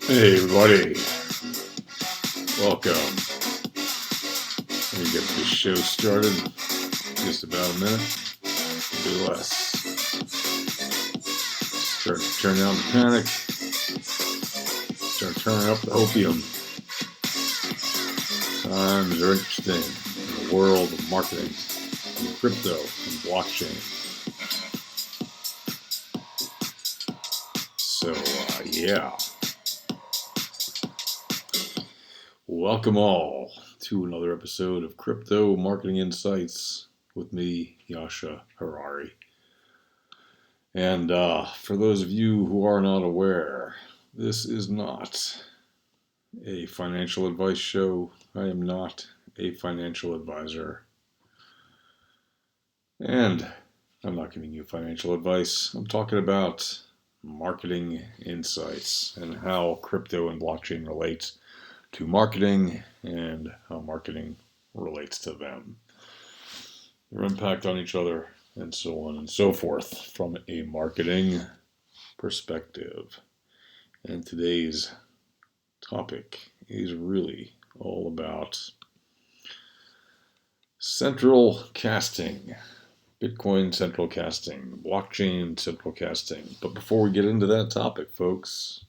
Hey everybody, welcome. Let me get this show started. Just about a minute, maybe less. Start to turn down the panic. Start turning up the opium. Times are interesting in the world of marketing, and crypto, and blockchain. So, yeah. Welcome all to another episode of Crypto Marketing Insights with me, Yasha Harari. And for those of you who are not aware, this is not a financial advice show. I am not a financial advisor. And I'm not giving you financial advice. I'm talking about marketing insights and how crypto and blockchain relates to marketing and how marketing relates to them, their impact on each other, and so on and so forth from a marketing perspective. And today's topic is really all about central casting, Bitcoin central casting, blockchain central casting. But before we get into that topic, folks,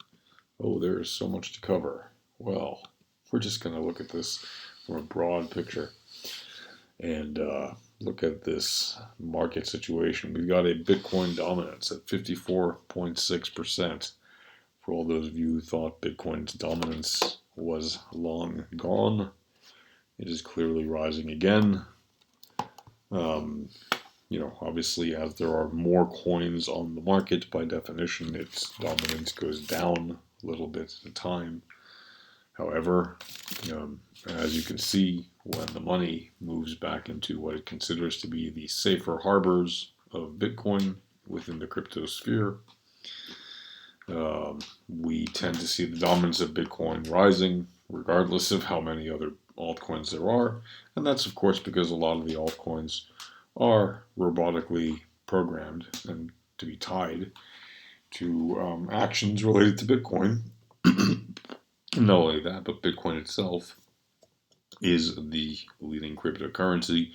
there's so much to cover. Well, we're just going to look at this from a broad picture and look at this market situation. We've got a Bitcoin dominance at 54.6%. For all those of you who thought Bitcoin's dominance was long gone, it is clearly rising again. Obviously, as there are more coins on the market, by definition, its dominance goes down a little bit at a time. However, as you can see, when the money moves back into what it considers to be the safer harbors of Bitcoin within the crypto sphere, we tend to see the dominance of Bitcoin rising, regardless of how many other altcoins there are. And that's, of course, because a lot of the altcoins are robotically programmed and to be tied to actions related to Bitcoin. Not only that, but Bitcoin itself is the leading cryptocurrency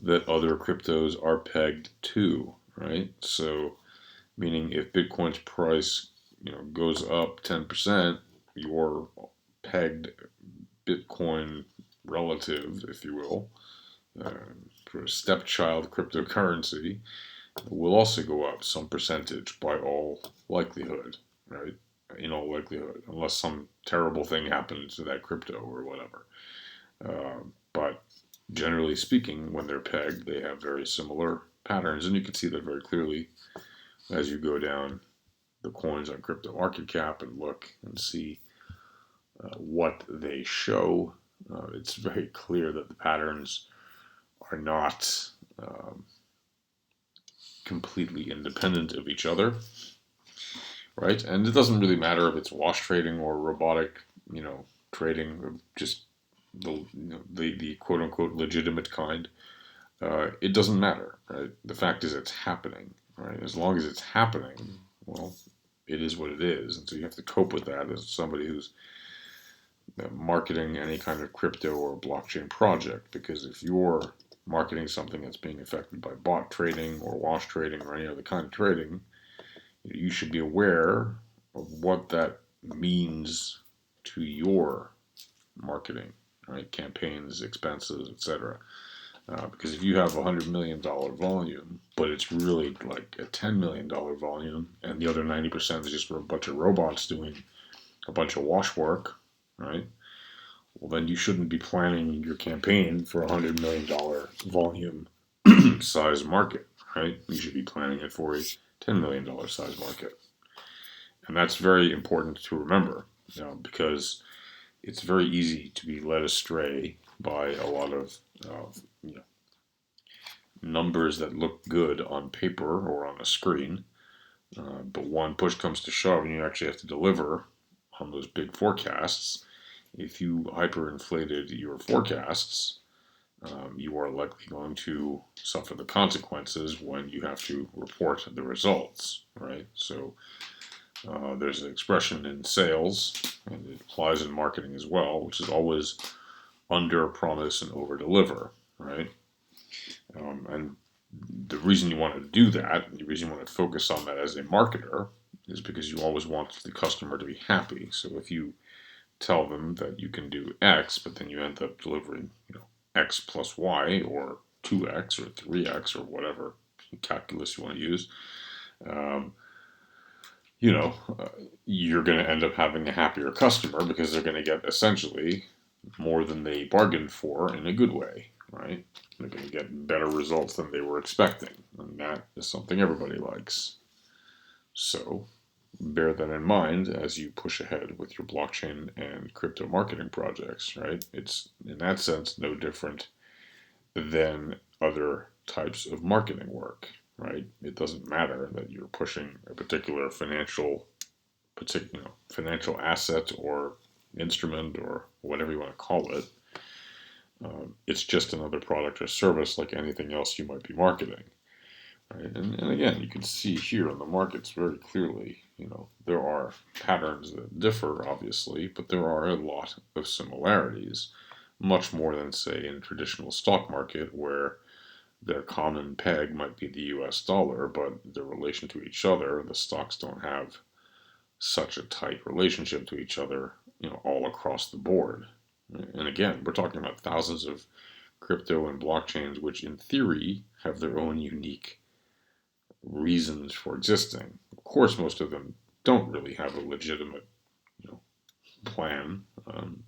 that other cryptos are pegged to, right? So, meaning if Bitcoin's price, goes up 10%, your pegged Bitcoin relative, if you will, for a stepchild cryptocurrency, will also go up some percentage by all likelihood, right? In all likelihood, unless some terrible thing happens to that crypto or whatever. But generally speaking, when they're pegged, they have very similar patterns, and you can see that very clearly as you go down the coins on crypto market cap and look and see what they show. It's very clear that the patterns are not completely independent of each other, right? And it doesn't really matter if it's wash trading or robotic, trading, just the quote unquote legitimate kind. It doesn't matter, right? The fact is it's happening, right? As long as it's happening, well, it is what it is. And so you have to cope with that as somebody who's marketing any kind of crypto or blockchain project. Because if you're marketing something that's being affected by bot trading or wash trading or any other kind of trading, you should be aware of what that means to your marketing, right? Campaigns, expenses, etc. Because if you have a $100 million volume, but it's really like a $10 million volume, and the other 90% is just a bunch of robots doing a bunch of wash work, right? Well, then you shouldn't be planning your campaign for a $100 million volume size market, right? You should be planning it for a $10 million size market. And that's very important to remember, because it's very easy to be led astray by a lot of numbers that look good on paper or on a screen. But when push comes to shove and you actually have to deliver on those big forecasts, if you hyperinflated your forecasts, you are likely going to suffer the consequences when you have to report the results, right? So There's an expression in sales, and it applies in marketing as well, which is always under promise and over deliver, right? And the reason you want to do that, and the reason you want to focus on that as a marketer, is because you always want the customer to be happy. So if you tell them that you can do X, but then you end up delivering, X plus Y or 2X or 3X or whatever calculus you want to use, um, you know, uh, you're going to end up having a happier customer because they're going to get essentially more than they bargained for in a good way, right? They're going to get better results than they were expecting, and that is something everybody likes. So bear that in mind as you push ahead with your blockchain and crypto marketing projects, right? It's in that sense no different than other types of marketing work, right? It doesn't matter that you're pushing a financial asset or instrument or whatever you want to call it. It's just another product or service like anything else you might be marketing. Right? And again, you can see here in the markets very clearly, there are patterns that differ, obviously, but there are a lot of similarities, much more than, say, in a traditional stock market where their common peg might be the US dollar, but their relation to each other, the stocks don't have such a tight relationship to each other, all across the board. And again, we're talking about thousands of crypto and blockchains, which in theory have their own unique reasons for existing. Of course, most of them don't really have a legitimate, you know, plan.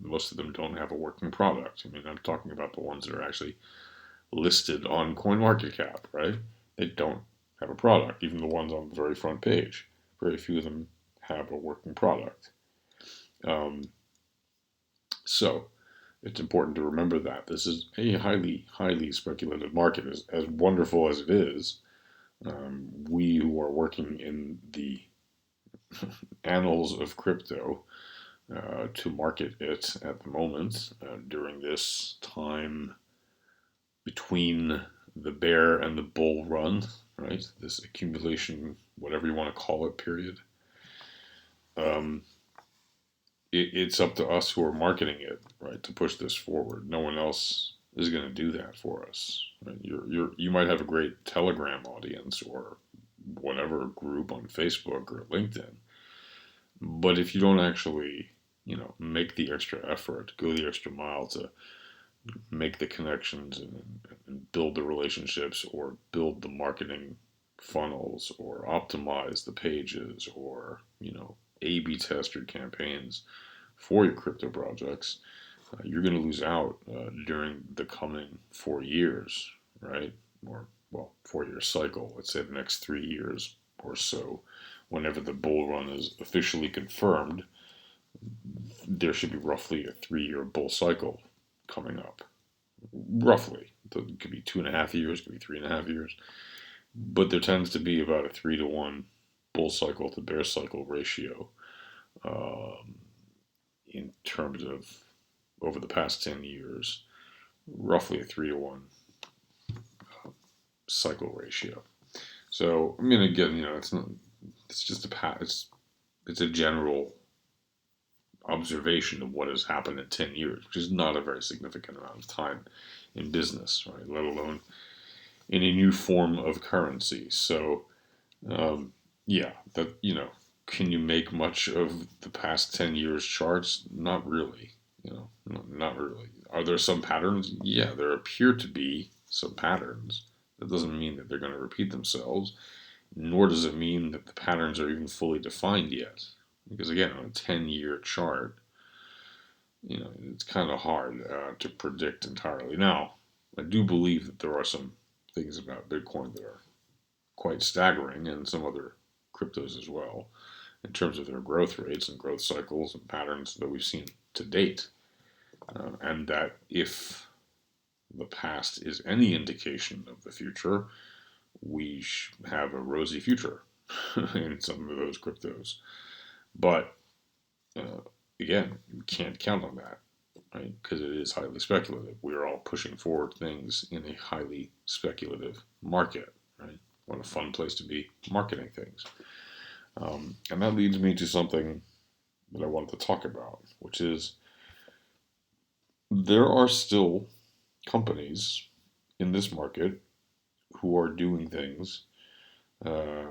Most of them don't have a working product. I mean, I'm talking about the ones that are actually listed on CoinMarketCap, right? They don't have a product. Even the ones on the very front page, very few of them have a working product. Um, so it's important to remember that this is a highly, highly speculative market. As wonderful as it is, we who are working in the annals of crypto to market it at the moment during this time between the bear and the bull run, right? This accumulation, whatever you want to call it, period. Um, it's up to us who are marketing it, right, to push this forward. No one else is going to do that for us. Right? You might have a great Telegram audience or whatever group on Facebook or LinkedIn, but if you don't actually, make the extra effort, go the extra mile to make the connections and build the relationships or build the marketing funnels or optimize the pages or, A/B test your campaigns for your crypto projects, you're going to lose out during the coming 4 years, right? Or, well, 4 year cycle, let's say the next 3 years or so. Whenever the bull run is officially confirmed, there should be roughly a 3 year bull cycle coming up. Roughly. It could be 2.5 years, it could be 3.5 years. But there tends to be about a 3-to-1 bull cycle to bear cycle ratio um, in terms of over the past 10 years, roughly a 3-to-1 cycle ratio. So, I mean, again, it's just it's a general observation of what has happened in 10 years, which is not a very significant amount of time in business, right? Let alone in a new form of currency. So, um, yeah, can you make much of the past 10 years charts? Not really, not really. Are there some patterns? Yeah, there appear to be some patterns. That doesn't mean that they're going to repeat themselves, nor does it mean that the patterns are even fully defined yet. Because again, on a 10-year chart, it's kind of hard to predict entirely. Now, I do believe that there are some things about Bitcoin that are quite staggering, and some other cryptos as well, in terms of their growth rates and growth cycles and patterns that we've seen to date. And that if the past is any indication of the future, we have a rosy future in some of those cryptos. But uh, again, you can't count on that, right? Because it is highly speculative. We're all pushing forward things in a highly speculative market, right? What a fun place to be marketing things. And that leads me to something that I wanted to talk about, which is there are still companies in this market who are doing things uh,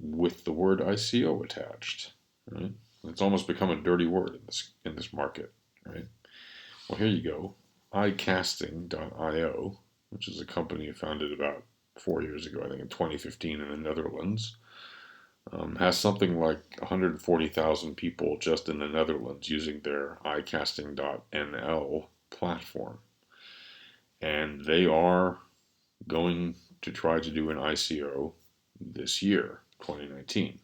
with the word ICO attached. Right? It's almost become a dirty word in this market. Right? Well, here you go. icasting.io, which is a company founded about 4 years ago, I think in 2015 in the Netherlands, has something like 140,000 people just in the Netherlands using their icasting.nl platform. And they are going to try to do an ICO this year, 2019,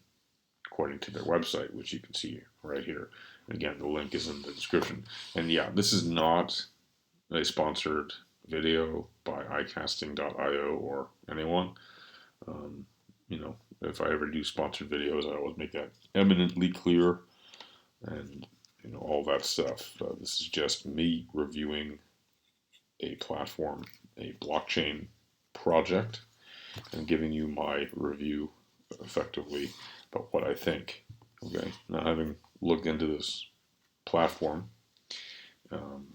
according to their website, which you can see right here. And again, the link is in the description. And yeah, this is not a sponsored video by icasting.io or anyone. Um, if I ever do sponsored videos, I always make that eminently clear and all that stuff. This is just me reviewing a platform, a blockchain project, and giving you my review effectively about what I think. Okay, now having looked into this platform, um,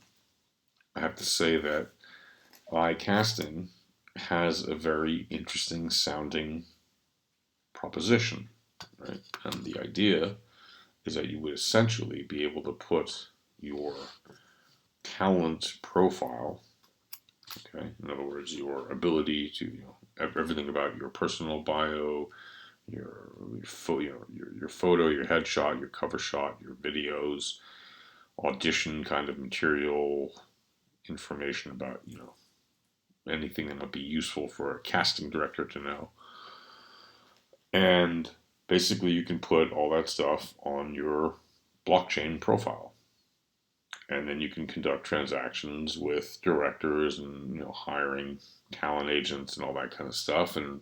I have to say that iCasting has a very interesting sounding proposition, right? And the idea is that you would essentially be able to put your talent profile, okay, in other words, your ability to, everything about your personal bio, your photo, your headshot, your cover shot, your videos, audition kind of material, information about, anything that might be useful for a casting director to know. And basically, you can put all that stuff on your blockchain profile. And then you can conduct transactions with directors and hiring talent agents and all that kind of stuff and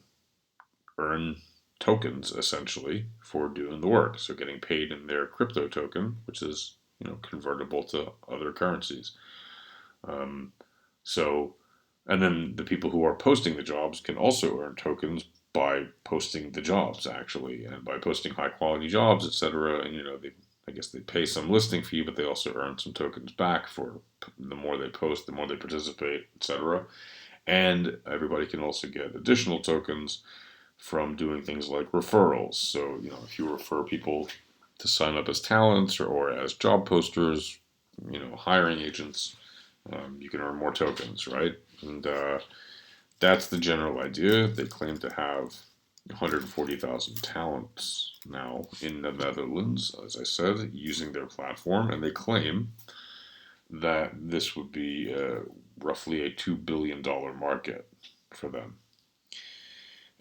earn tokens essentially for doing the work. So getting paid in their crypto token, which is convertible to other currencies. Um, so, and then the people who are posting the jobs can also earn tokens by posting the jobs actually, and by posting high quality jobs, etc. And I guess they pay some listing fee, but they also earn some tokens back for the more they post, the more they participate, etc. And everybody can also get additional tokens from doing things like referrals. So, if you refer people to sign up as talents or as job posters, hiring agents, you can earn more tokens, right? And that's the general idea. They claim to have 140,000 talents now in the Netherlands, as I said, using their platform, and they claim that this would be roughly a $2 billion market for them,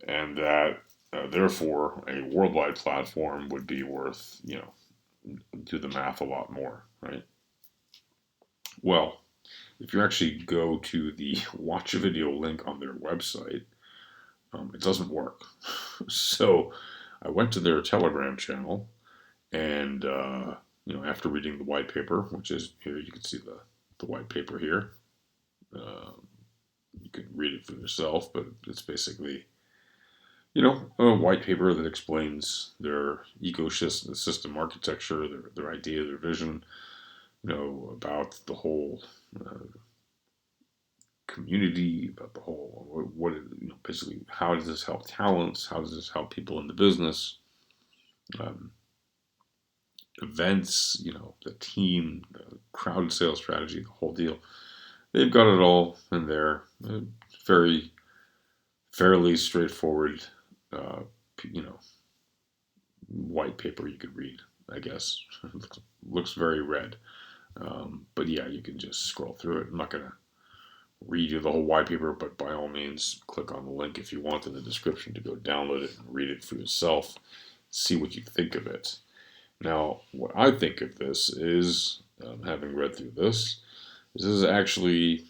and that therefore a worldwide platform would be worth, do the math a lot more, right? Well, if you actually go to the watch a video link on their website, it doesn't work. So I went to their Telegram channel, and after reading the white paper, which is here, you can see the white paper here. You can read it for yourself, but it's basically a white paper that explains their ecosystem system architecture, their idea, their vision, about the whole community, about the whole what basically how does this help talents, how does this help people in the business, um, events, the team, the crowd sales strategy, the whole deal. They've got it all in there. Very fairly straightforward, uh, you know, white paper you could read. I guess looks very red, but yeah, you can just scroll through it. I'm not gonna read you the whole white paper, but by all means, click on the link if you want in the description to go download it and read it for yourself. See what you think of it. Now, what I think of this is, having read through this is actually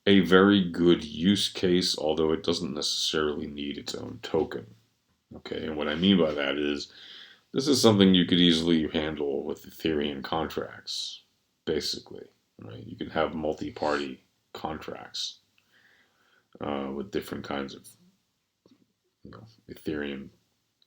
a very good use case, although it doesn't necessarily need its own token. Okay, and what I mean by that is this is something you could easily handle with Ethereum contracts, basically. Right? You can have multi-party contracts with different kinds of Ethereum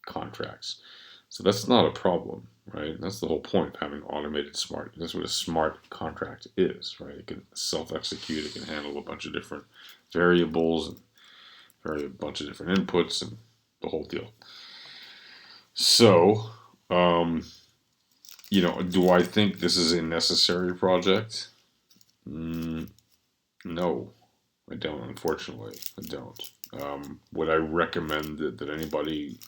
contracts. So that's not a problem, right? That's the whole point of having automated smart. That's what a smart contract is, right? It can self-execute. It can handle a bunch of different variables and a bunch of different inputs and the whole deal. So, um, do I think this is a necessary project? No, I don't. Unfortunately, I don't. Would I recommend that anybody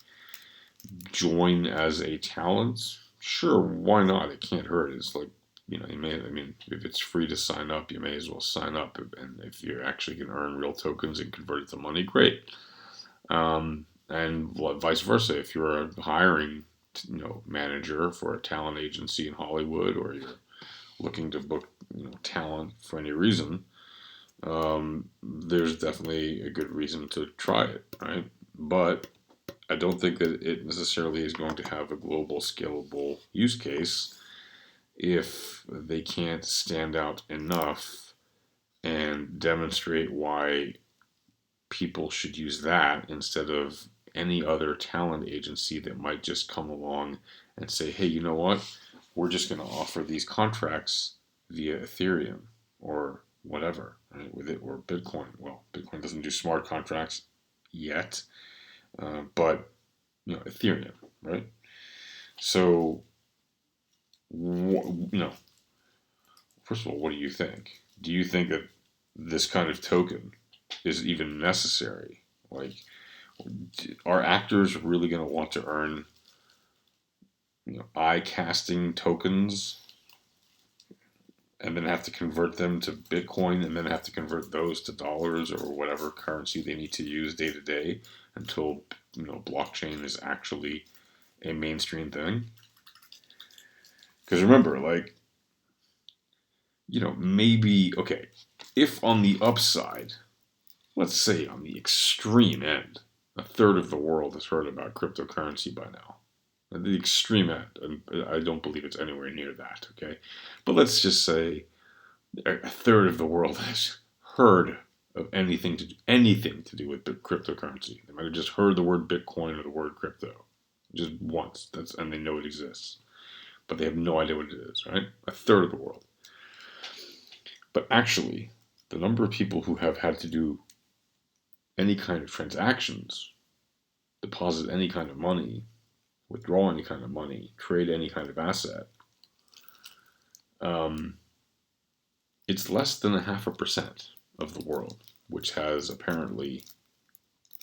join as a talent? Sure, why not? It can't hurt. It's like, if it's free to sign up, you may as well sign up. And if you actually can earn real tokens and convert it to money, great. And vice versa. If you're a hiring, manager for a talent agency in Hollywood, or you're looking to book, talent for any reason, there's definitely a good reason to try it, right? But I don't think that it necessarily is going to have a global scalable use case if they can't stand out enough and demonstrate why people should use that instead of any other talent agency that might just come along and say, hey, you know what? We're just going to offer these contracts via Ethereum or whatever, right? With it, or Bitcoin. Well, Bitcoin doesn't do smart contracts yet, but Ethereum, right? So, first of all, what do you think? Do you think that this kind of token is even necessary? Like, are actors really going to want to earn, eye-casting tokens and then have to convert them to Bitcoin and then have to convert those to dollars or whatever currency they need to use day to day until, blockchain is actually a mainstream thing? Because remember, like, maybe, okay, if on the upside, let's say on the extreme end, a third of the world has heard about cryptocurrency by now. At the extreme end, and I don't believe it's anywhere near that, okay? But let's just say a third of the world has heard of anything to do with cryptocurrency. They might have just heard the word Bitcoin or the word crypto, just once. And they know it exists, but they have no idea what it is, right? A third of the world. But actually, the number of people who have had to do any kind of transactions, deposit any kind of money, withdraw any kind of money, trade any kind of asset, it's less than 0.5% of the world which has apparently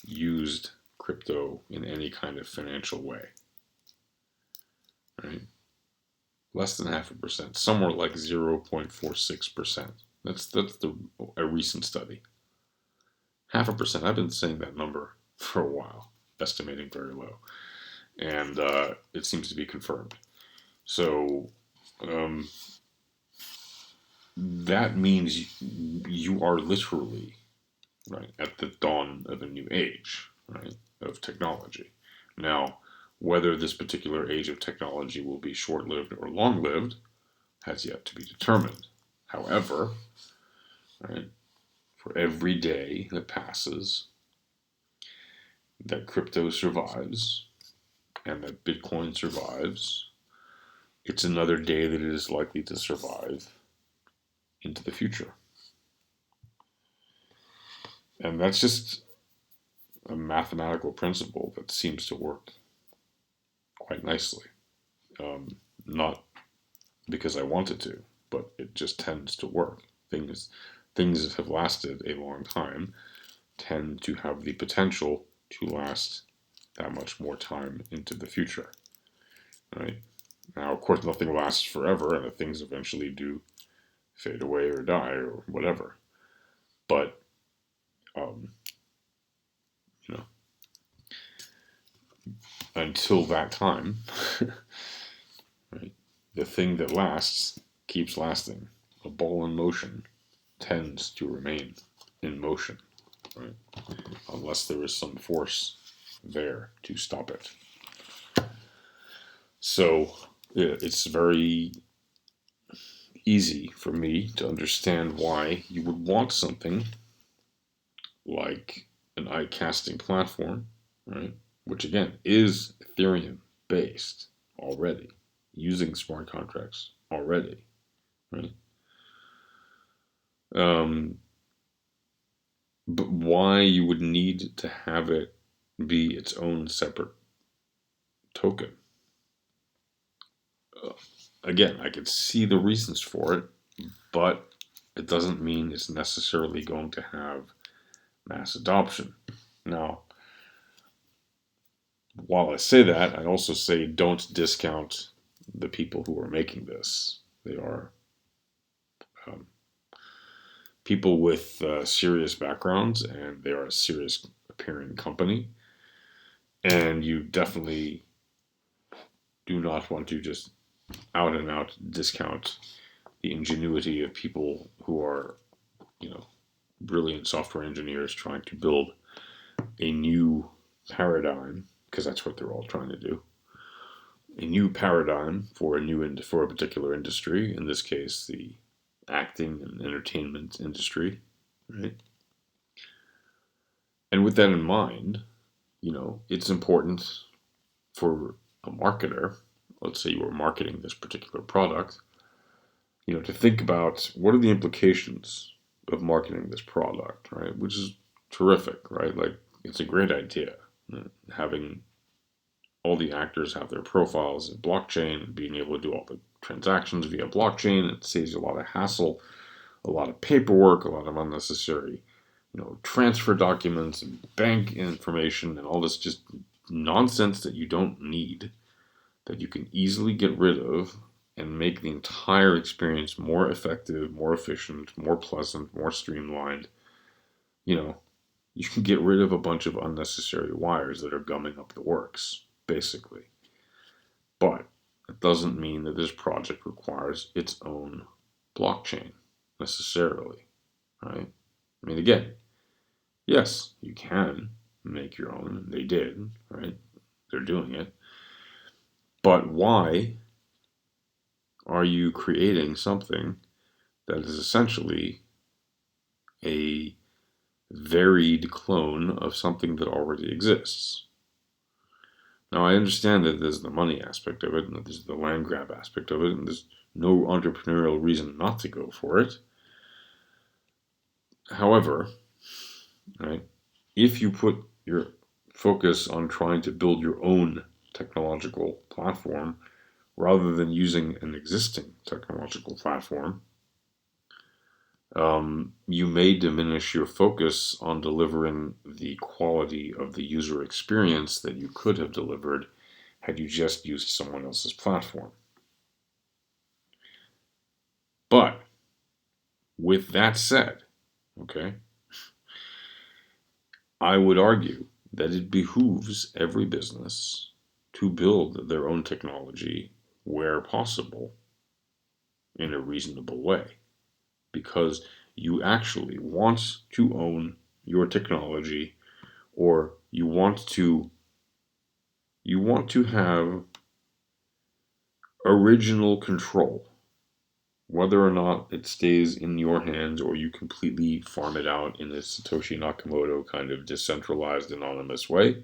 used crypto in any kind of financial way. Right? Less than 0.5%, somewhere like 0.46%. That's a recent study. 0.5%. I've been saying that number for a while, estimating very low, and it seems to be confirmed. So that means you are literally right at the dawn of a new age, right, of technology. Now, whether this particular age of technology will be short-lived or long-lived has yet to be determined. However, right, for every day that passes that crypto survives and that Bitcoin survives, it's another day that it is likely to survive into the future. And that's just a mathematical principle that seems to work quite nicely. Not because I want it to, but it just tends to work. Things that have lasted a long time tend to have the potential to last that much more time into the future. Right? Now, of course, nothing lasts forever, and things eventually do fade away or die or whatever. But you know, until that time, right, the thing that lasts keeps lasting. A ball in motion tends to remain in motion, right? Unless there is some force there to stop it. So it's very easy for me to understand why you would want something like an eye casting platform, right? which again is Ethereum based already, using smart contracts already, right? But why you would need to have it be its own separate token? Uh, Again, I could see the reasons for it, but it doesn't mean it's necessarily going to have mass adoption. Now, while I say that, I also say don't discount the people who are making this. They are um, people with serious backgrounds, and they are a serious appearing company. And you definitely do not want to just out and out discount the ingenuity of people who are, you know, brilliant software engineers trying to build a new paradigm, because that's what they're all trying to do. A new paradigm for for a particular industry. In this case, the acting and entertainment industry, right? And with that in mind, it's important for a marketer. Let's say you are marketing this particular product, to think about what are the implications of marketing this product, right? Which is terrific, right? Like, it's a great idea, having all the actors have their profiles in blockchain and being able to do all the transactions via blockchain. It saves you a lot of hassle, a lot of paperwork, a lot of unnecessary, transfer documents and bank information and all this just nonsense that you don't need, that you can easily get rid of and make the entire experience more effective, more efficient, more pleasant, more streamlined. You know, you can get rid of a bunch of unnecessary wires that are gumming up the works, basically. But it doesn't mean that this project requires its own blockchain necessarily, right? I mean, again, yes, you can make your own, and they did, right? They're doing it. But why are you creating something that is essentially a varied clone of something that already exists? Now, I understand that there's the money aspect of it, and that there's the land grab aspect of it, and there's no entrepreneurial reason not to go for it. However, right, if you put your focus on trying to build your own technological platform rather than using an existing technological platform, you may diminish your focus on delivering the quality of the user experience that you could have delivered had you just used someone else's platform. But with that said, okay, I would argue that it behooves every business to build their own technology where possible in a reasonable way, because you actually want to own your technology, or you want to have original control, whether or not it stays in your hands or you completely farm it out in a Satoshi Nakamoto kind of decentralized anonymous way.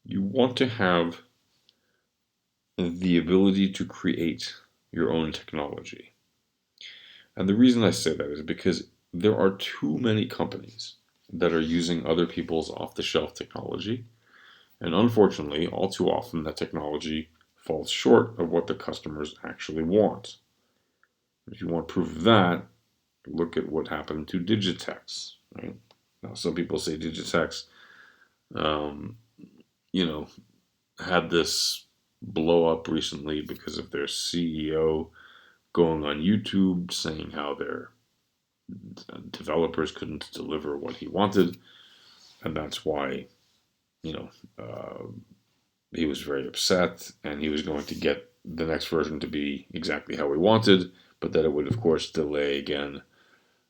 You want to have the ability to create your own technology. And the reason I say that is because there are too many companies that are using other people's off the shelf technology. And unfortunately, all too often, that technology falls short of what the customers actually want. If you want proof of that, look at what happened to Digitex. Right? Now, some people say Digitex, um, you know, had this blow up recently because of their CEO going on YouTube saying how their developers couldn't deliver what he wanted, and that's why, you know, uh, he was very upset, and he was going to get the next version to be exactly how he wanted, but that it would, of course, delay again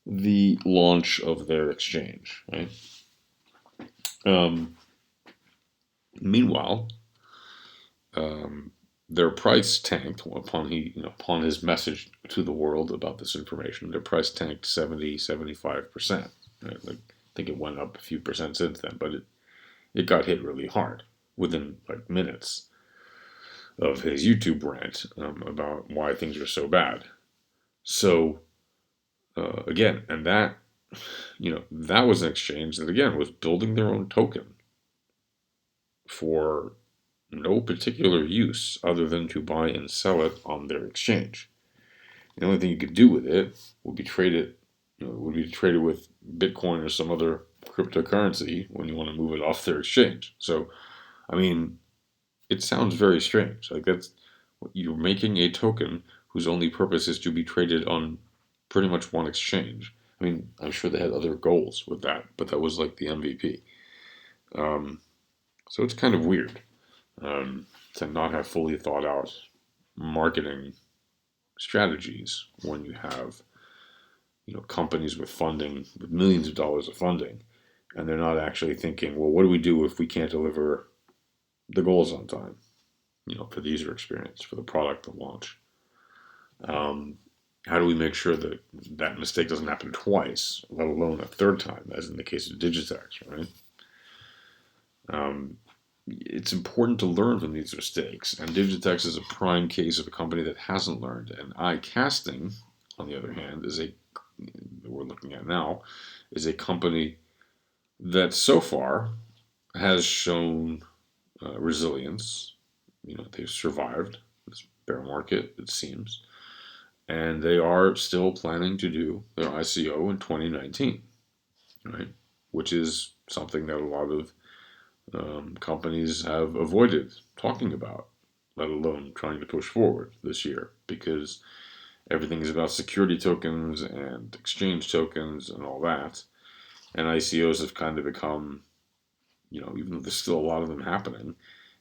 the launch of their exchange. Right. Um, Meanwhile, um, their price tanked upon his message to the world about this information. Their price tanked 75%. Right? Like, I think it went up a few percent since then, but it got hit really hard within like minutes of his YouTube rant about why things are so bad. So again, and that that was an exchange that again was building their own token for no particular use other than to buy and sell it on their exchange. The only thing you could do with it would be trade it, would be traded with Bitcoin or some other cryptocurrency when you want to move it off their exchange. So, I mean, it sounds very strange. Like that's you're making a token whose only purpose is to be traded on pretty much one exchange. I mean, I'm sure they had other goals with that, but that was like the MVP. Um, so it's kind of weird to not have fully thought out marketing strategies when you have companies with funding with millions of dollars of funding, and they're not actually thinking, well, what do we do if we can't deliver the goals on time? For the user experience, for the product to launch. Um, how do we make sure that that mistake doesn't happen twice, let alone a third time, as in the case of Digitex, right? Um, it's important to learn from these mistakes, and Digitex is a prime case of a company that hasn't learned. And iCasting, on the other hand, that we're looking at now, is a company that so far has shown resilience. They've survived this bear market, it seems, and they are still planning to do their ICO in 2019, right? Which is something that a lot of companies have avoided talking about, let alone trying to push forward this year, because everything is about security tokens and exchange tokens and all that. And ICOs have kind of become, even though there's still a lot of them happening,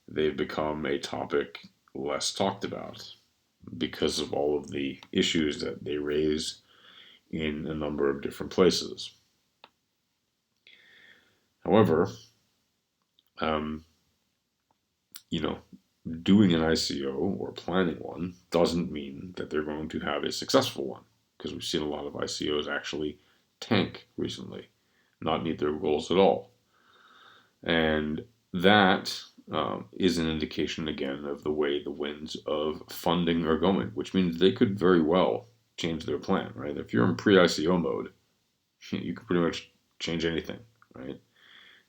they've become a topic less talked about because of all of the issues that they raise in a number of different places. However, um, you know, doing an ICO or planning one doesn't mean that they're going to have a successful one, because we've seen a lot of ICOs actually tank recently, not meet their goals at all. And that is an indication, again, of the way the winds of funding are going, which means they could very well change their plan, right? If you're in pre ICO mode, you can pretty much change anything, right?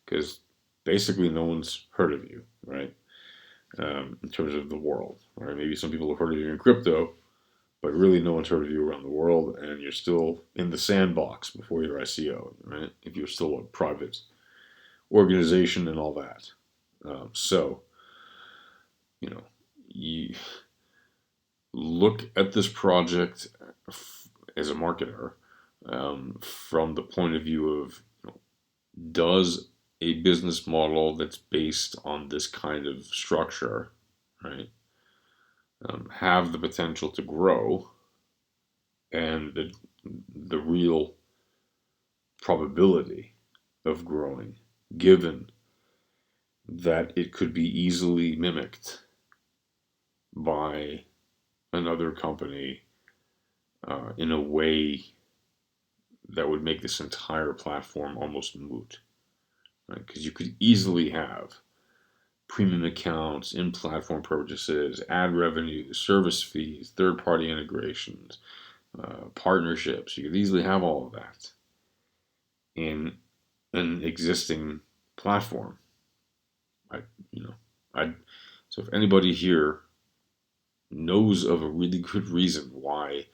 Because basically no one's heard of you, right? In terms of the world, right? Maybe some people have heard of you in crypto, but really no one's heard of you around the world, and you're still in the sandbox before your ICO, right? If you're still a private organization and all that. So, you know, you look at this project as a marketer from the point of view of does a business model that's based on this kind of structure, right, have the potential to grow, and the real probability of growing, given that it could be easily mimicked by another company in a way that would make this entire platform almost moot, right? Because you could easily have premium accounts, in-platform purchases, ad revenue, service fees, third-party integrations, partnerships. You could easily have all of that in an existing platform. I, you know, I. So if anybody here knows of a really good reason why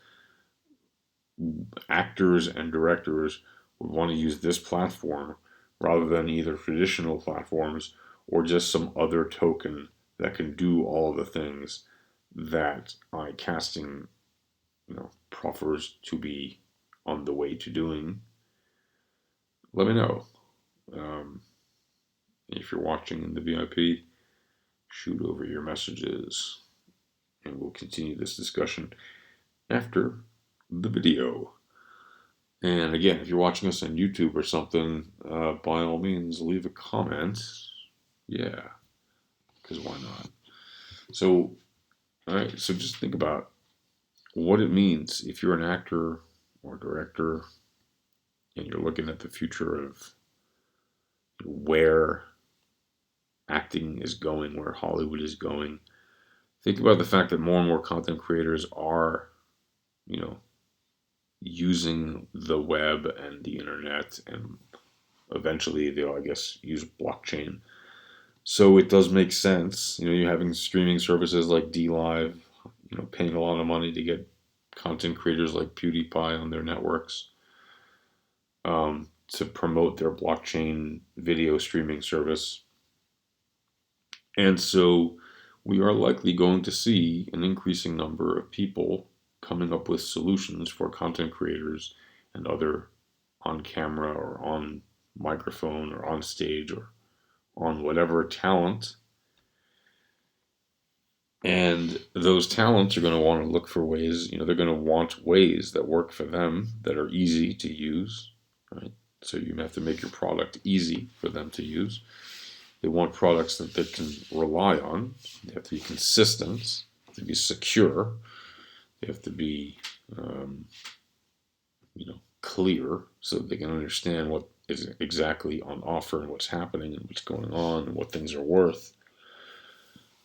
actors and directors would want to use this platform rather than either traditional platforms or just some other token that can do all the things that iCasting, proffers to be on the way to doing, let me know. Um, if you're watching in the VIP, shoot over your messages and we'll continue this discussion after the video. And again, if you're watching us on YouTube or something, by all means, leave a comment. Yeah, because why not? So, all right, so just think about what it means if you're an actor or director and you're looking at the future of where acting is going, where Hollywood is going. Think about the fact that more and more content creators are, you know, using the web and the internet, and eventually they'll, I guess, use blockchain. So it does make sense. You're having streaming services like DLive, paying a lot of money to get content creators like PewDiePie on their networks, to promote their blockchain video streaming service. And so we are likely going to see an increasing number of people coming up with solutions for content creators and other on camera or on microphone or on stage or on whatever talent. And those talents are going to want to look for ways, they're going to want ways that work for them, that are easy to use, right? So you have to make your product easy for them to use. They want products that they can rely on. They have to be consistent, to be secure. They have to be, clear, so that they can understand what is exactly on offer and what's happening and what's going on and what things are worth.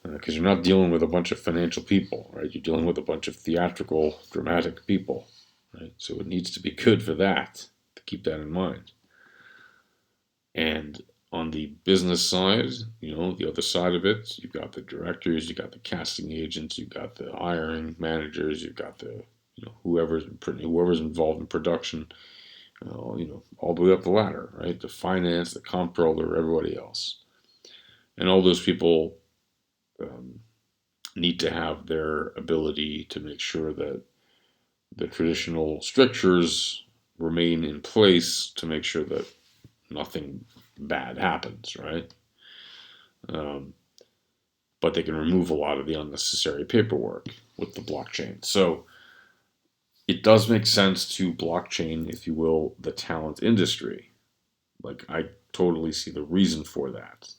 Because you're not dealing with a bunch of financial people, right? You're dealing with a bunch of theatrical, dramatic people, right? So it needs to be good for that, to keep that in mind. And on the business side, the other side of it, you've got the directors, you've got the casting agents, you've got the hiring managers, you've got the, whoever's involved in production, all the way up the ladder, right? The finance, the comptroller, everybody else. And all those people need to have their ability to make sure that the traditional strictures remain in place to make sure that nothing bad happens, right? But they can remove a lot of the unnecessary paperwork with the blockchain. So it does make sense to blockchain, if you will, the talent industry. Like, I totally see the reason for that.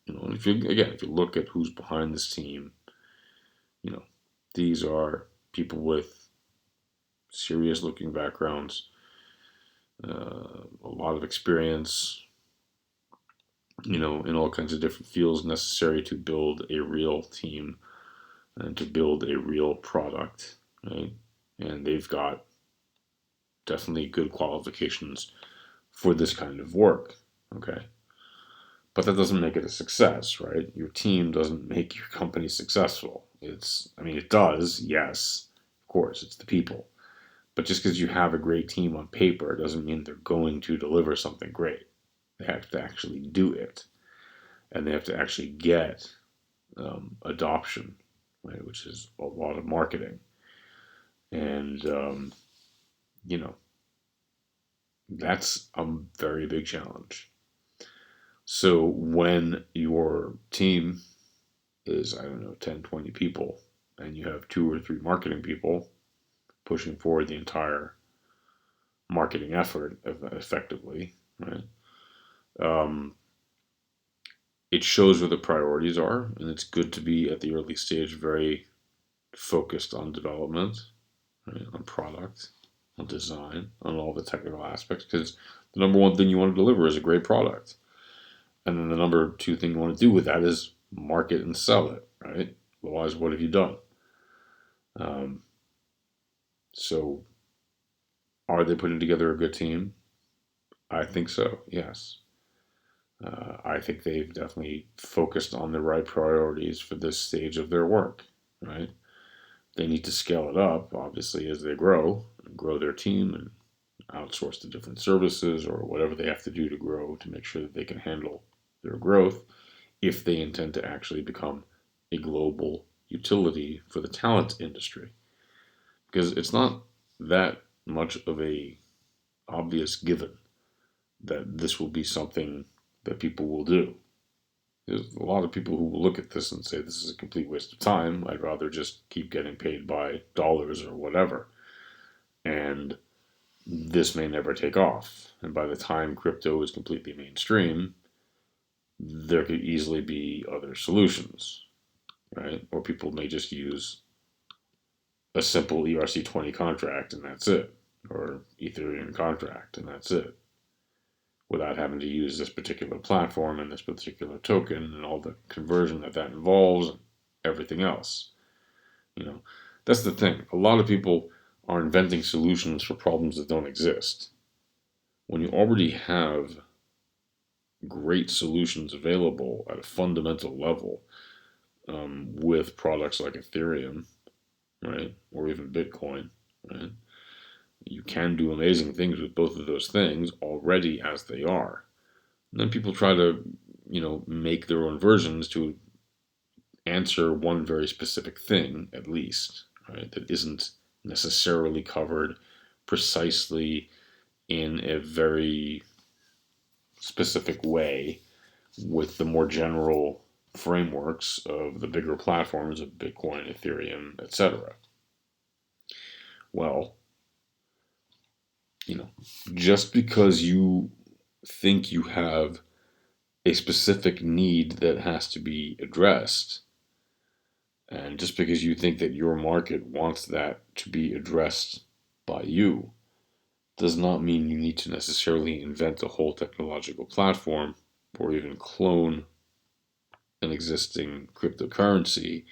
And if you look at who's behind this team, these are people with serious looking backgrounds, a lot of experience, in all kinds of different fields necessary to build a real team and to build a real product, right? And they've got definitely good qualifications for this kind of work, okay? But that doesn't make it a success, right? Your team doesn't make your company successful. It does, yes, of course, it's the people. But just because you have a great team on paper doesn't mean they're going to deliver something great. They have to actually do it. And they have to actually get adoption, right? Which is a lot of marketing. And, that's a very big challenge. So when your team is, I don't know, 10, 20 people, and you have 2 or 3 marketing people pushing forward the entire marketing effort effectively, right? It shows where the priorities are, and it's good to be at the early stage very focused on development, right? On product, on design, on all the technical aspects, because the number one thing you want to deliver is a great product. And then the number 2 thing you want to do with that is market and sell it, right? Otherwise, what have you done? So, are they putting together a good team? I think so, yes. I think they've definitely focused on the right priorities for this stage of their work, right? They need to scale it up, obviously, as they grow and grow their team and outsource to different services or whatever they have to do to grow to make sure that they can handle their growth if they intend to actually become a global utility for the talent industry. Because it's not that much of a obvious given that this will be something that people will do. There's a lot of people who will look at this and say, this is a complete waste of time. I'd rather just keep getting paid by dollars or whatever. And this may never take off. And by the time crypto is completely mainstream, there could easily be other solutions, right? Or people may just use a simple ERC20 contract and that's it. Or Ethereum contract and that's it. without having to use this particular platform and this particular token and all the conversion that involves and everything else. You know, that's the thing. A lot of people are inventing solutions for problems that don't exist. When you already have great solutions available at a fundamental level, with products like Ethereum, right, or even Bitcoin, right, you can do amazing things with both of those things already as they are. And then people try to, make their own versions to answer one very specific thing, at least, right, that isn't necessarily covered precisely in a very specific way with the more general frameworks of the bigger platforms of Bitcoin, Ethereum, etc. Well, you know, just because you think you have a specific need that has to be addressed, and just because you think that your market wants that to be addressed by you, does not mean you need to necessarily invent a whole technological platform or even clone an existing cryptocurrency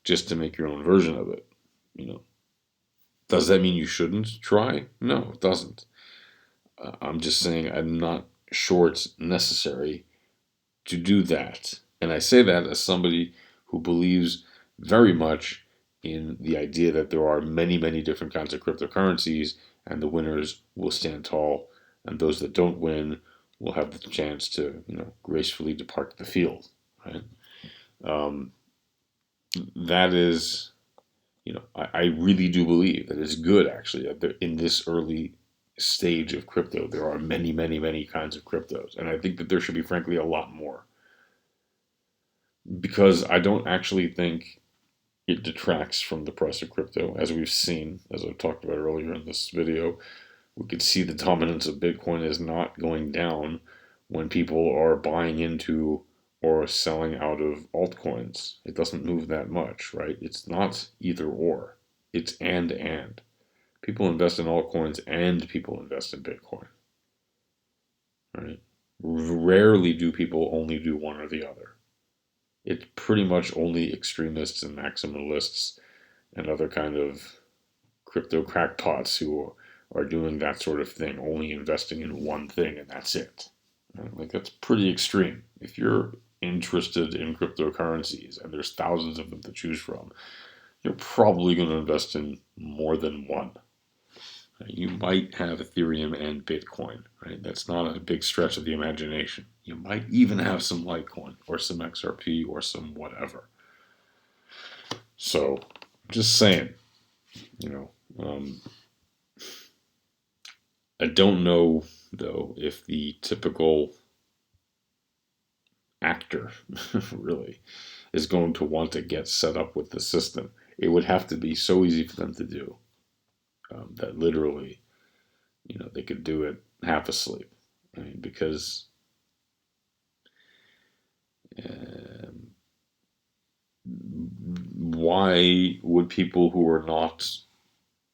just to make your own version of it. You know, does that mean you shouldn't try? No, it doesn't. I'm just saying I'm not sure it's necessary to do that. And I say that as somebody who believes very much in the idea that there are many, many different kinds of cryptocurrencies, and the winners will stand tall, and those that don't win will have the chance to, gracefully depart the field. Right? Um, that is, I really do believe that it's good actually that in this early stage of crypto, there are many, many, many kinds of cryptos, and I think that there should be, frankly, a lot more, because I don't actually think it detracts from the price of crypto, as we've seen, as I talked about earlier in this video. We could see the dominance of Bitcoin is not going down when people are buying into or selling out of altcoins. It doesn't move that much, right? It's not either or. It's and. People invest in altcoins and people invest in Bitcoin, right? Rarely do people only do one or the other. It's pretty much only extremists and maximalists and other kind of crypto crackpots who are doing that sort of thing, only investing in one thing and that's it. Right? Like, that's pretty extreme. If you're interested in cryptocurrencies and there's thousands of them to choose from, you're probably going to invest in more than one. You might have Ethereum and Bitcoin, right? That's not a big stretch of the imagination. You might even have some Litecoin or some XRP or some whatever. So, just saying, you know, um, I don't know, though, if the typical actor really is going to want to get set up with the system. It would have to be so easy for them to do, that literally, they could do it half asleep. Right? Because um, why would people who are not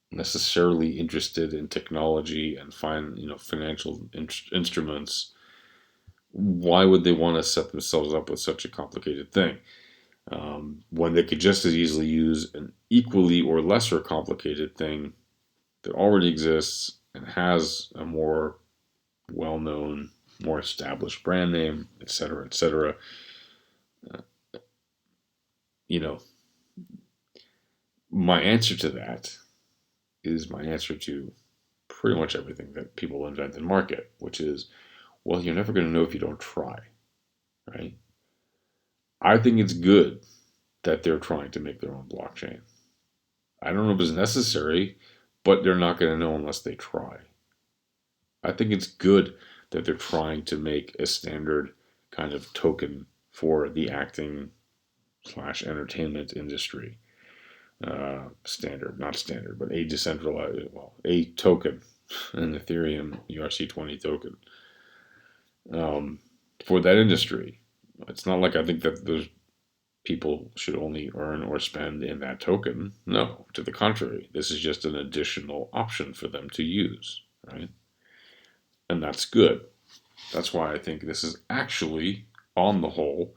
necessarily interested in technology and financial instruments, why would they want to set themselves up with such a complicated thing, when they could just as easily use an equally or lesser complicated thing that already exists and has a more well-known, more established brand name, etc., etc. Uh, you know, my answer to that is my answer to pretty much everything that people invent and market, which is, well, you're never going to know if you don't try, right? I think it's good that they're trying to make their own blockchain. I don't know if it's necessary, but they're not going to know unless they try. I think it's good that they're trying to make a standard kind of token for the acting slash entertainment industry. Not standard, but a decentralized, well, a token, an Ethereum ERC20 token, for that industry. It's not like I think that those people should only earn or spend in that token. No, to the contrary, this is just an additional option for them to use, right? And that's good. That's why I think this is actually, on the whole,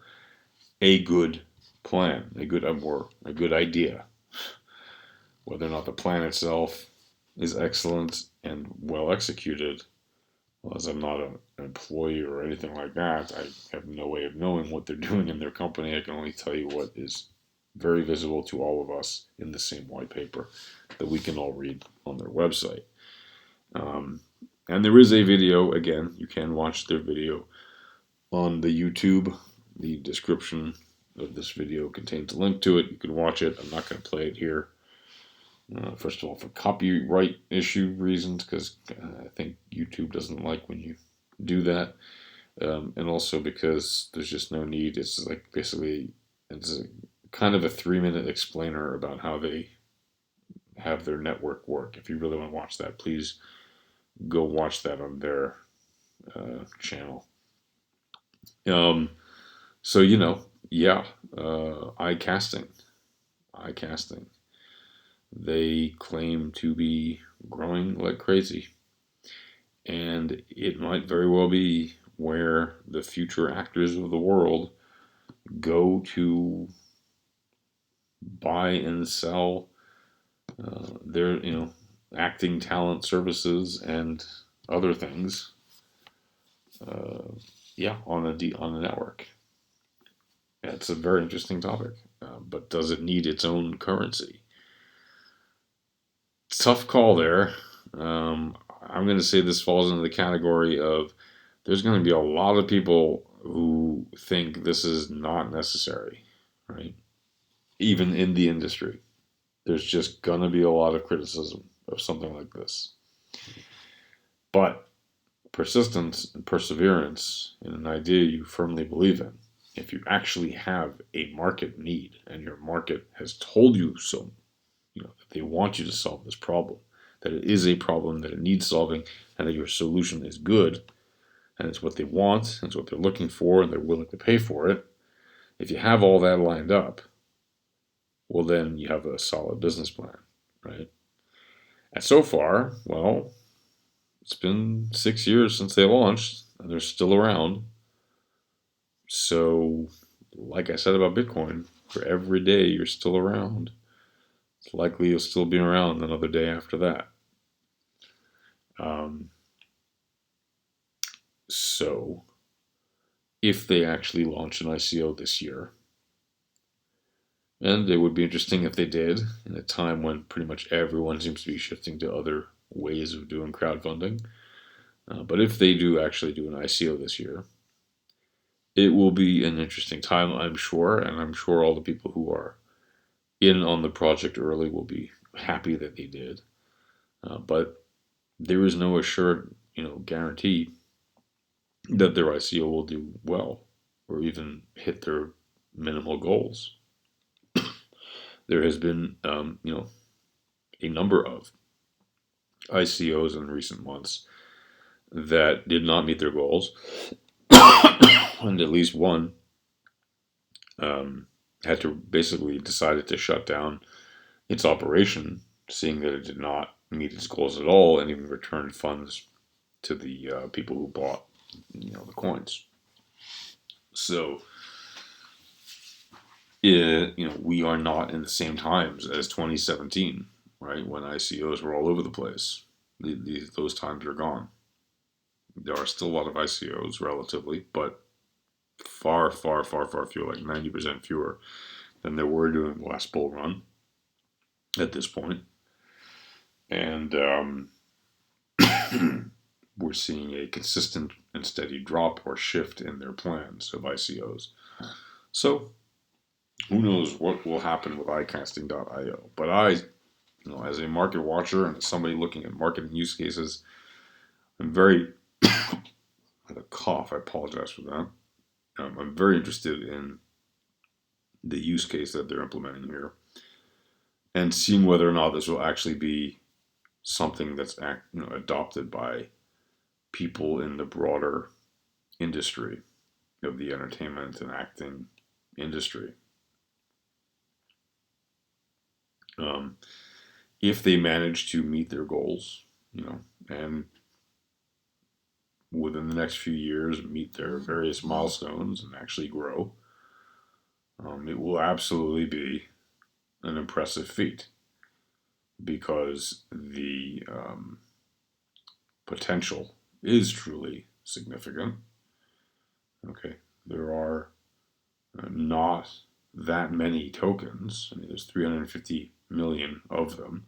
a good plan, a good idea. Whether or not the plan itself is excellent and well executed, well, as I'm not an employee or anything like that, I have no way of knowing what they're doing in their company. I can only tell you what is very visible to all of us in the same white paper that we can all read on their website. Um, and there is a video, again, you can watch their video on the YouTube. The description of this video contains a link to it. You can watch it. I'm not going to play it here. First of all, for copyright issue reasons, because I think YouTube doesn't like when you do that. And also because there's just no need. It's like basically, it's kind of a 3-minute explainer about how they have their network work. If you really want to watch that, please go watch that on their channel. Um, so, yeah, iCasting. iCasting. They claim to be growing like crazy. And it might very well be where the future actors of the world go to buy and sell their, acting talent services and other things. Yeah, on the network. Yeah, it's a very interesting topic. But does it need its own currency? Tough call there. I'm going to say this falls into the category of there's going to be a lot of people who think this is not necessary, right? Even in the industry, there's just going to be a lot of criticism of something like this. But persistence and perseverance in an idea you firmly believe in, if you actually have a market need and your market has told you so, that they want you to solve this problem, that it is a problem, that it needs solving, and that your solution is good, and it's what they want, and it's what they're looking for, and they're willing to pay for it. If you have all that lined up, well, then you have a solid business plan, right? And so far, well, it's been 6 years since they launched, and they're still around. So, like I said about Bitcoin, for every day you're still around, it's likely you'll still be around another day after that. Um, so, if they actually launch an ICO this year, and it would be interesting if they did in a time when pretty much everyone seems to be shifting to other ways of doing crowdfunding. But if they do actually do an ICO this year, it will be an interesting time, I'm sure, and I'm sure all the people who are in on the project early will be happy that they did. But there is no assured, guarantee that their ICO will do well or even hit their minimal goals. There has been, a number of ICOs in recent months that did not meet their goals, and at least one had to basically decided to shut down its operation, seeing that it did not meet its goals at all, and even returned funds to the people who bought, the coins. So, we are not in the same times as 2017, right? When ICOs were all over the place. Those times are gone. There are still a lot of ICOs, relatively, but far, far, far, far fewer, like 90% fewer than there were during the last bull run at this point. And we're seeing a consistent and steady drop or shift in their plans of ICOs. So who knows what will happen with icasting.io. But I, as a market watcher and as somebody looking at marketing use cases, I'm very, I had a cough, I apologize for that. I'm very interested in the use case that they're implementing here and seeing whether or not this will actually be something that's adopted by people in the broader industry of the entertainment and acting industry. Um, if they manage to meet their goals, and within the next few years meet their various milestones and actually grow, it will absolutely be an impressive feat because the potential is truly significant. Okay, there are not that many tokens. I mean, there's 350 million of them,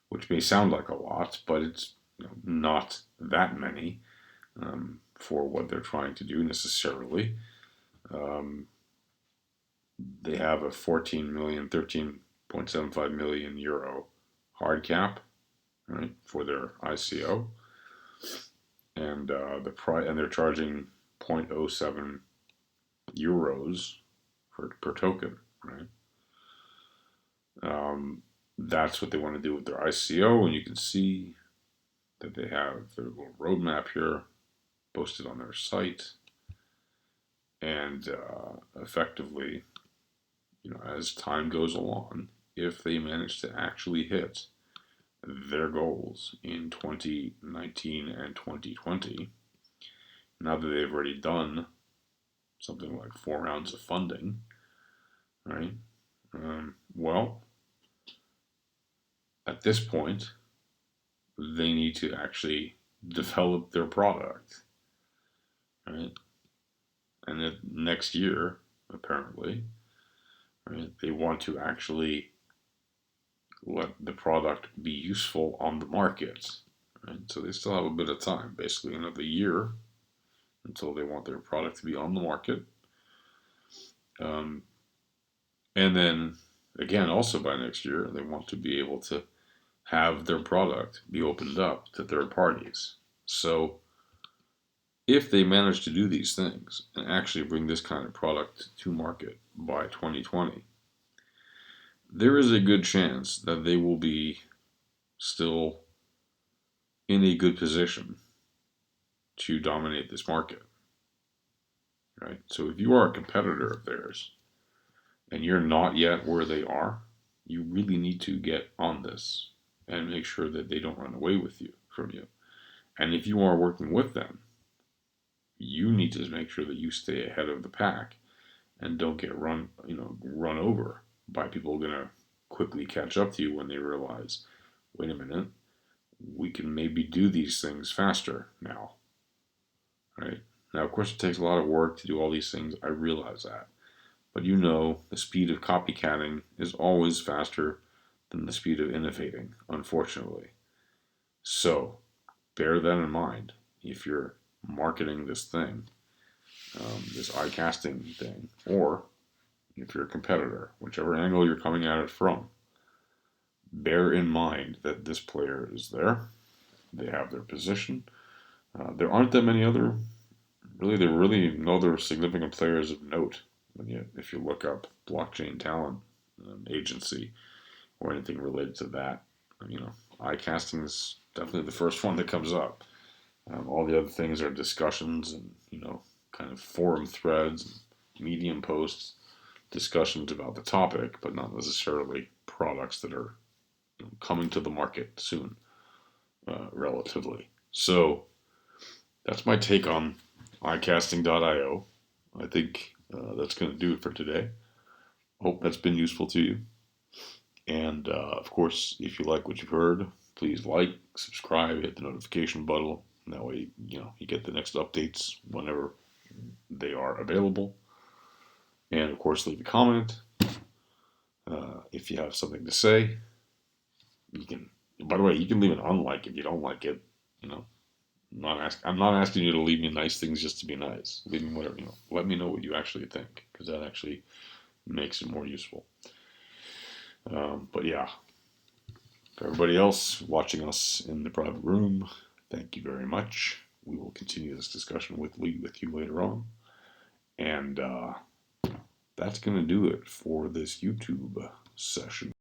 which may sound like a lot, but it's not that many for what they're trying to do necessarily. They have a 14 million, 13.75 million euro hard cap, right, for their ICO, and the price, and they're charging 0.07 euros per token, right? That's what they want to do with their ICO, and you can see that they have their little roadmap here posted on their site, and effectively, as time goes along, if they manage to actually hit their goals in 2019 and 2020, now that they've already done something like 4 rounds of funding, right? Well, at this point, they need to actually develop their product, right? And then next year, apparently, right, they want to actually let the product be useful on the market, right? So they still have a bit of time, basically another year, until they want their product to be on the market. And then, again, also by next year, they want to be able to have their product be opened up to third parties. So if they manage to do these things and actually bring this kind of product to market by 2020, there is a good chance that they will be still in a good position to dominate this market, right? So if you are a competitor of theirs and you're not yet where they are, you really need to get on this and make sure that they don't run away from you. And if you are working with them, you need to make sure that you stay ahead of the pack and don't get run over by people going to quickly catch up to you when they realize, wait a minute, we can maybe do these things faster now, right? Now, of course, it takes a lot of work to do all these things. I realize that. But the speed of copycatting is always faster than the speed of innovating, unfortunately. So, bear that in mind if you're marketing this thing, this icasting thing, or if you're a competitor, whichever angle you're coming at it from. Bear in mind that this player is there. They have their position. There aren't that many there are really no other significant players of note. If you look up blockchain talent agency or anything related to that, iCasting is definitely the first one that comes up. All the other things are discussions and kind of forum threads, medium posts, discussions about the topic, but not necessarily products that are coming to the market soon, relatively. So that's my take on icasting.io. I think that's going to do it for today. Hope that's been useful to you. And of course, if you like what you've heard, please like, subscribe, hit the notification button. That way, you get the next updates whenever they are available. And of course, leave a comment. If you have something to say, you can. By the way, you can leave an unlike if you don't like it. I'm not asking you to leave me nice things just to be nice. Leave me whatever. Let me know what you actually think, because that actually makes it more useful. But yeah, for everybody else watching us in the private room, thank you very much. We will continue this discussion with you later on. And that's going to do it for this YouTube session.